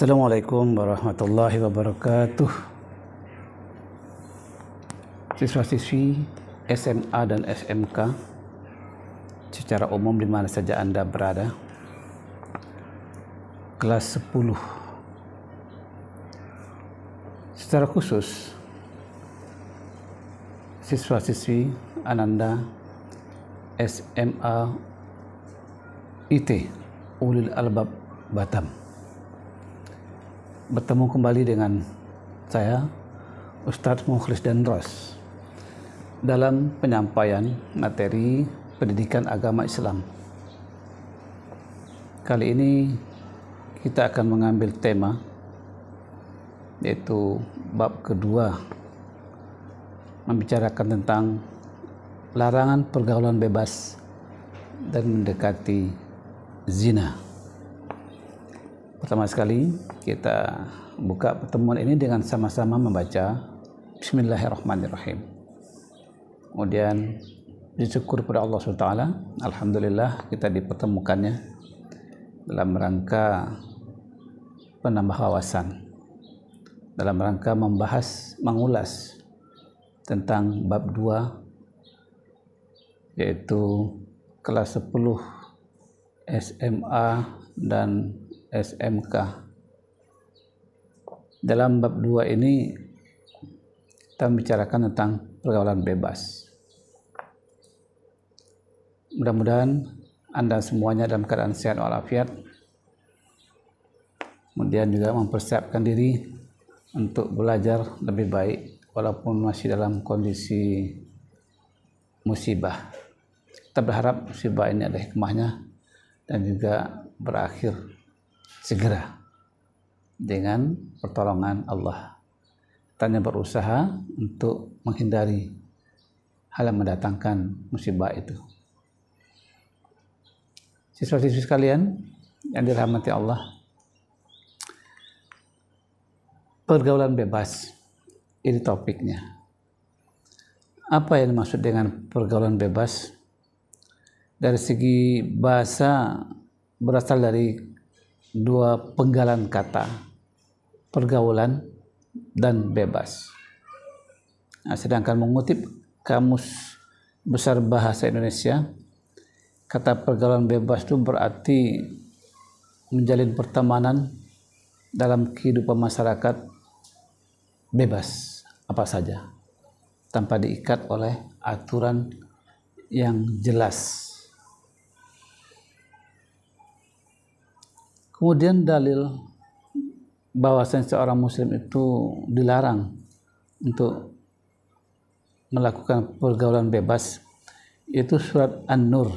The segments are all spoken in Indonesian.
Assalamualaikum warahmatullahi wabarakatuh. Siswa-siswi SMA dan SMK secara umum di mana saja Anda berada, kelas 10. Secara khusus siswa-siswi Ananda SMA IT Ulil Albab Batam, bertemu kembali dengan saya Ustadz Mukhlis Dandros dalam penyampaian materi pendidikan agama Islam. Kali ini kita akan mengambil tema yaitu bab kedua, membicarakan tentang larangan pergaulan bebas dan mendekati zina. Pertama sekali kita buka pertemuan ini dengan sama-sama membaca Bismillahirrahmanirrahim. Kemudian bersyukur kepada Allah SWT. Alhamdulillah kita dipertemukannya dalam rangka penambah wawasan, dalam rangka mengulas tentang bab 2 yaitu kelas 10 SMA dan SMK. Dalam bab 2 ini kita membicarakan tentang pergaulan bebas. Mudah-mudahan Anda semuanya dalam keadaan sehat walafiat, kemudian juga mempersiapkan diri untuk belajar lebih baik walaupun masih dalam kondisi musibah. Kita berharap musibah ini ada hikmahnya dan juga berakhir segera dengan pertolongan Allah. Kita hanya berusaha untuk menghindari hal yang mendatangkan musibah itu. Siswa-siswi sekalian yang dirahmati Allah, pergaulan bebas ini topiknya. Apa yang dimaksud dengan pergaulan bebas? Dari segi bahasa berasal dari dua penggalan kata, pergaulan dan bebas. Nah, sedangkan mengutip Kamus Besar Bahasa Indonesia, kata pergaulan bebas itu berarti menjalin pertemanan dalam kehidupan masyarakat bebas apa saja, tanpa diikat oleh aturan yang jelas. Kemudian dalil bahwasanya seorang muslim itu dilarang untuk melakukan pergaulan bebas itu surat An-Nur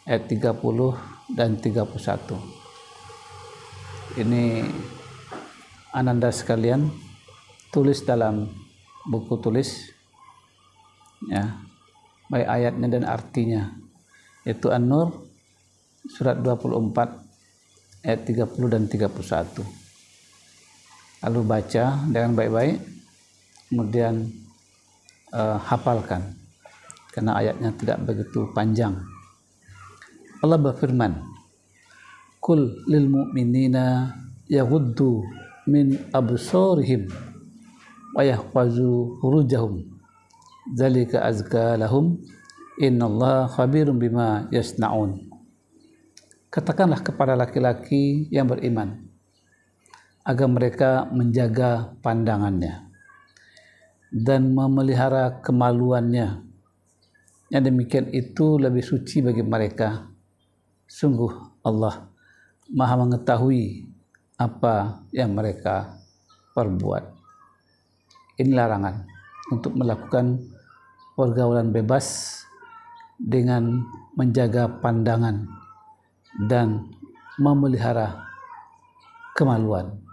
ayat 30 dan 31. Ini Ananda sekalian tulis dalam buku tulis ya, baik ayatnya dan artinya, yaitu An-Nur surat 24 ayat 30 dan 31. Lalu baca dengan baik-baik, kemudian hafalkan karena ayatnya tidak begitu panjang. Allah berfirman, "Qul lil mu'minina yaghuddu min absarihim wa yahfazu furujahum dzalika azka lahum innallaha khabirum bima yasnaun." Katakanlah kepada laki-laki yang beriman agar mereka menjaga pandangannya dan memelihara kemaluannya. Yang demikian itu lebih suci bagi mereka. Sungguh Allah Maha mengetahui apa yang mereka perbuat. Ini larangan untuk melakukan pergaulan bebas dengan menjaga pandangan dan memelihara kemaluan.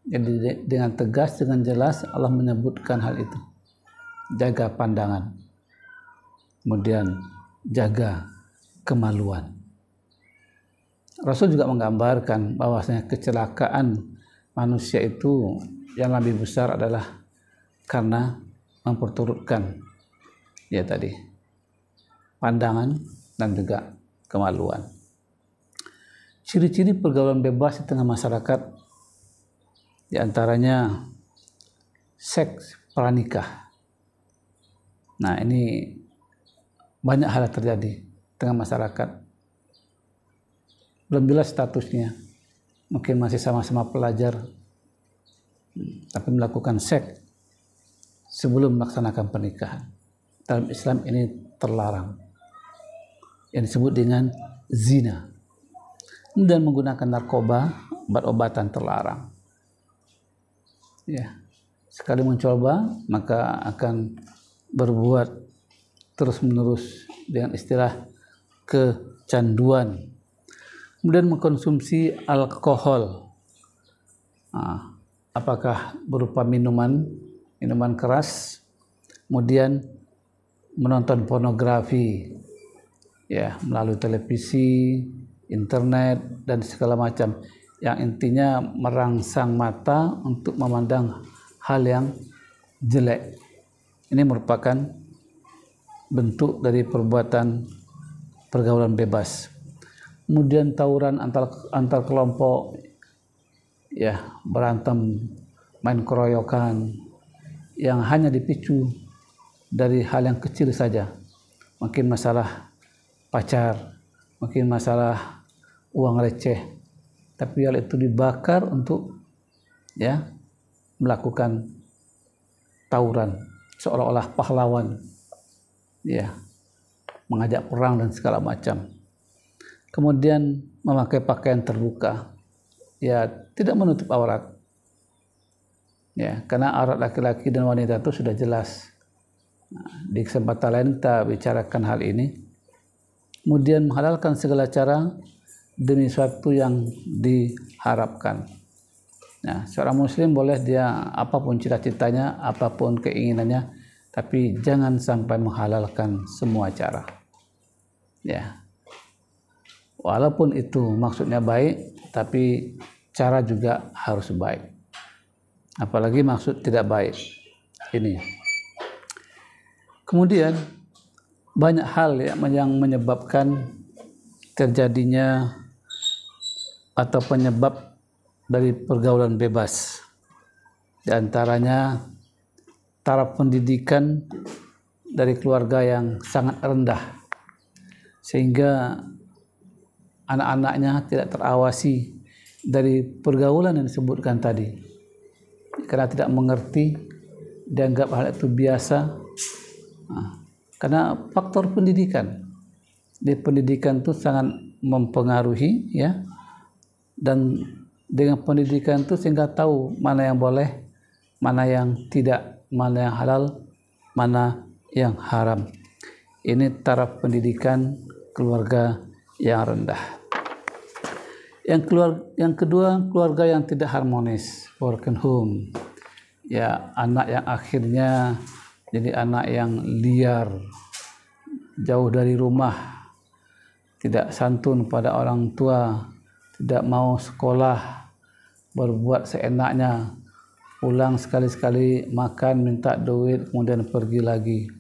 Jadi dengan tegas, dengan jelas Allah menyebutkan hal itu. Jaga pandangan, kemudian jaga kemaluan. Rasul juga menggambarkan bahwasanya kecelakaan manusia itu yang lebih besar adalah karena memperturutkan ya tadi pandangan dan juga kemaluan. Ciri-ciri pergaulan bebas di tengah masyarakat di antaranya seks pranikah. Nah, ini banyak hal yang terjadi di tengah masyarakat. Belum jelas statusnya. Mungkin masih sama-sama pelajar, tapi melakukan seks sebelum melaksanakan pernikahan. Dalam Islam ini terlarang. Yang disebut dengan zina. Dan menggunakan narkoba, obat-obatan terlarang. Ya, sekali mencoba maka akan berbuat terus-menerus dengan istilah kecanduan. Kemudian mengkonsumsi alkohol. Nah, apakah berupa minuman keras, kemudian menonton pornografi, ya, melalui televisi, internet, dan segala macam yang intinya merangsang mata untuk memandang hal yang jelek. Ini merupakan bentuk dari perbuatan pergaulan bebas. Kemudian tawuran antar kelompok, ya, berantem, main keroyokan yang hanya dipicu dari hal yang kecil saja. Mungkin masalah pacar, mungkin masalah uang receh, tapi hal itu dibakar untuk, ya, melakukan tawuran seolah-olah pahlawan, ya, mengajak perang dan segala macam. Kemudian memakai pakaian terbuka, ya, tidak menutup aurat, ya, karena aurat laki-laki dan wanita itu sudah jelas. Nah, di kesempatan lain kita bicarakan hal ini. Kemudian menghalalkan segala cara demi suatu yang diharapkan. Nah, seorang muslim boleh dia apapun cita-citanya, apapun keinginannya, tapi jangan sampai menghalalkan semua cara. Ya. Walaupun itu maksudnya baik, tapi cara juga harus baik. Apalagi maksud tidak baik. Ini. Kemudian banyak hal yang menyebabkan terjadinya atau penyebab dari pergaulan bebas. Di antaranya taraf pendidikan dari keluarga yang sangat rendah, sehingga anak-anaknya tidak terawasi dari pergaulan yang disebutkan tadi. Karena tidak mengerti, dianggap hal itu biasa. Nah, karena faktor pendidikan. Di pendidikan itu sangat mempengaruhi, ya. Dan dengan pendidikan itu sehingga tahu mana yang boleh, mana yang tidak, mana yang halal, mana yang haram. Ini taraf pendidikan keluarga yang rendah. Yang kedua, keluarga yang tidak harmonis, broken home. Ya, anak yang akhirnya jadi anak yang liar, jauh dari rumah, tidak santun pada orang tua, tidak mau sekolah, berbuat seenaknya, pulang sekali-sekali makan, minta duit, kemudian pergi lagi.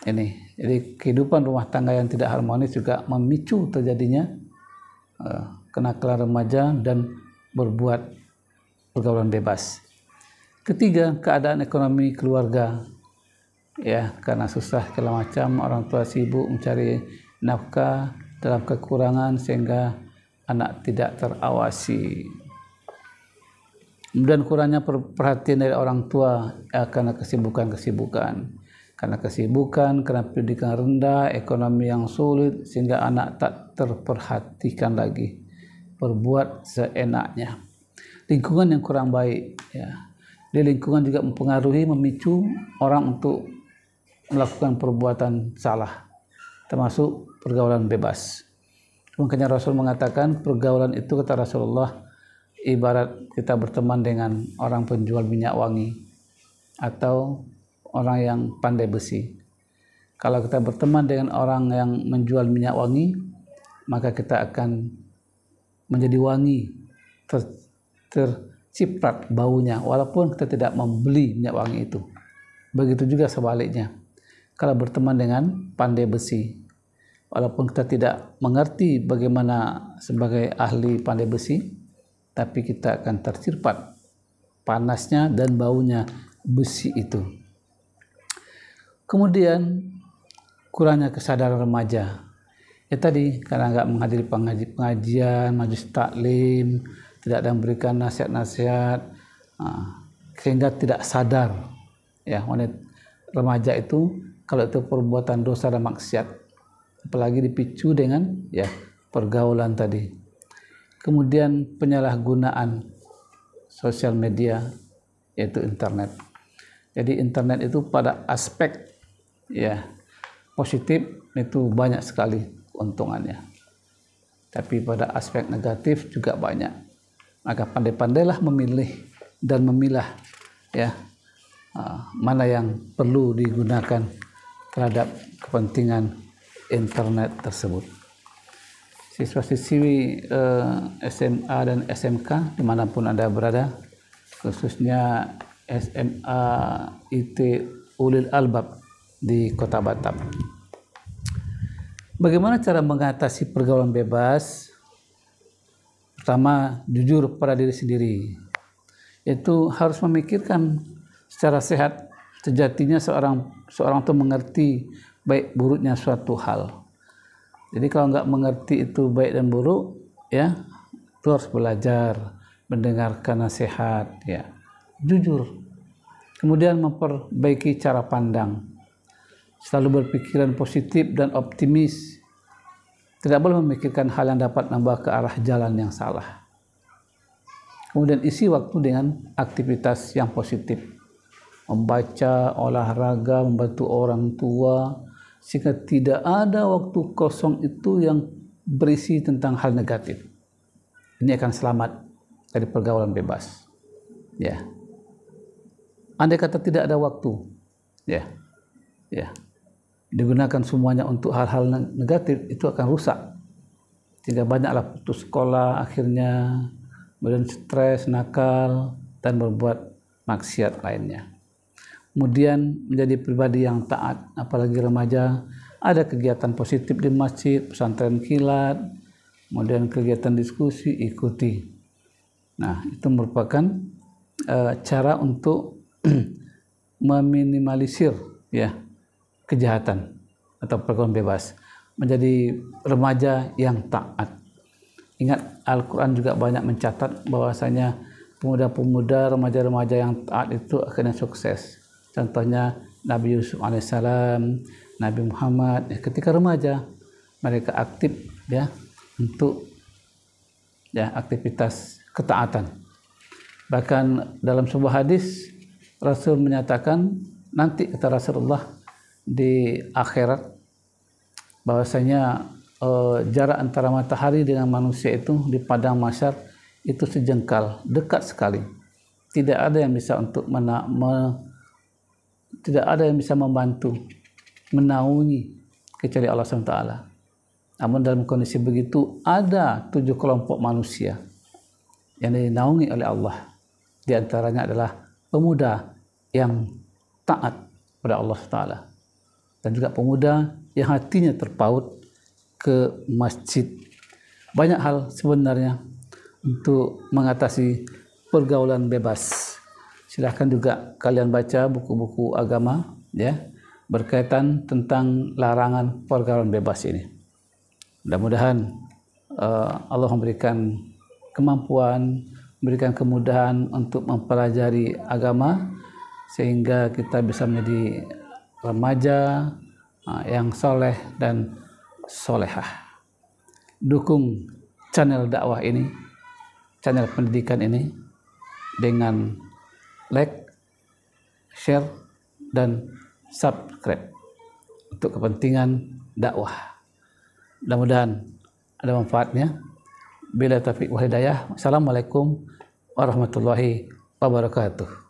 Ini, jadi kehidupan rumah tangga yang tidak harmonis juga memicu terjadinya kenakalan remaja dan berbuat pergaulan bebas. Ketiga, keadaan ekonomi keluarga, ya, karena susah segala macam, orang tua sibuk mencari nafkah dalam kekurangan sehingga anak tidak terawasi. Kemudian kurangnya perhatian dari orang tua, ya, karena kesibukan, karena pendidikan rendah, ekonomi yang sulit, sehingga anak tak terperhatikan lagi, berbuat seenaknya. Lingkungan yang kurang baik, ya. Di lingkungan juga mempengaruhi, memicu orang untuk melakukan perbuatan salah, termasuk pergaulan bebas. Makanya Rasul mengatakan pergaulan itu, kata Rasulullah, ibarat kita berteman dengan orang penjual minyak wangi atau orang yang pandai besi. Kalau kita berteman dengan orang yang menjual minyak wangi, maka kita akan menjadi wangi, terciprat baunya, walaupun kita tidak membeli minyak wangi itu. Begitu juga sebaliknya. Kalau berteman dengan pandai besi, walaupun kita tidak mengerti bagaimana sebagai ahli pandai besi, tapi kita akan tercirpat panasnya dan baunya besi itu. Kemudian kurangnya kesadaran remaja. Ya tadi, karena nggak menghadiri pengajian, majelis taklim, tidak ada memberikan nasihat-nasihat, sehingga tidak sadar. Ya, wanita remaja itu kalau itu perbuatan dosa dan maksiat, apalagi dipicu dengan ya pergaulan tadi. Kemudian penyalahgunaan sosial media, yaitu internet. Jadi internet itu pada aspek ya positif itu banyak sekali keuntungannya, tapi pada aspek negatif juga banyak. Maka pandai-pandailah memilih dan memilah ya mana yang perlu digunakan terhadap kepentingan internet tersebut. Siswa-siswi SMA dan SMK dimanapun Anda berada, khususnya SMA IT Ulil Albab di Kota Batam. Bagaimana cara mengatasi pergaulan bebas? Pertama, jujur pada diri sendiri. Itu harus memikirkan secara sehat. Sejatinya seorang itu mengerti baik buruknya suatu hal. Jadi kalau nggak mengerti itu baik dan buruk, ya, itu harus belajar, mendengarkan nasihat, ya, jujur. Kemudian memperbaiki cara pandang, selalu berpikiran positif dan optimis. Tidak boleh memikirkan hal yang dapat membawa ke arah jalan yang salah. Kemudian isi waktu dengan aktivitas yang positif, membaca, olahraga, membantu orang tua, sehingga tidak ada waktu kosong itu yang berisi tentang hal negatif. Ini akan selamat dari pergaulan bebas. Ya. Andai kata tidak ada waktu, ya, digunakan semuanya untuk hal-hal negatif, itu akan rusak. Sehingga banyaklah putus sekolah akhirnya, kemudian stres, nakal, dan berbuat maksiat lainnya. Kemudian menjadi pribadi yang taat, apalagi remaja, ada kegiatan positif di masjid, pesantren kilat, kemudian kegiatan diskusi, ikuti. Nah, itu merupakan cara untuk meminimalisir ya kejahatan atau pergaulan bebas, menjadi remaja yang taat. Ingat, Al-Quran juga banyak mencatat bahwasanya pemuda-pemuda, remaja-remaja yang taat itu akhirnya sukses. Contohnya Nabi Yusuf alaihissalam, Nabi Muhammad, ketika remaja mereka aktif ya untuk ya aktivitas ketaatan. Bahkan dalam sebuah hadis Rasul menyatakan, nanti kata Rasulullah di akhirat bahwasanya jarak antara matahari dengan manusia itu di padang mahsyar itu sejengkal, dekat sekali. Tidak ada yang bisa untuk tidak ada yang bisa membantu menaungi kecuali Allah SWT. Namun dalam kondisi begitu ada 7 kelompok manusia yang dinaungi oleh Allah. Di antaranya adalah pemuda yang taat pada Allah SWT, dan juga pemuda yang hatinya terpaut ke masjid. Banyak hal sebenarnya untuk mengatasi pergaulan bebas. Silahkan juga kalian baca buku-buku agama ya berkaitan tentang larangan pergaulan bebas ini. Mudah-mudahan Allah memberikan kemampuan, memberikan kemudahan untuk mempelajari agama sehingga kita bisa menjadi remaja yang soleh dan solehah. Dukung channel dakwah ini, channel pendidikan ini dengan like, share, dan subscribe untuk kepentingan dakwah. Mudah-mudahan ada manfaatnya. Bila taufiq wal hidayah. Assalamualaikum warahmatullahi wabarakatuh.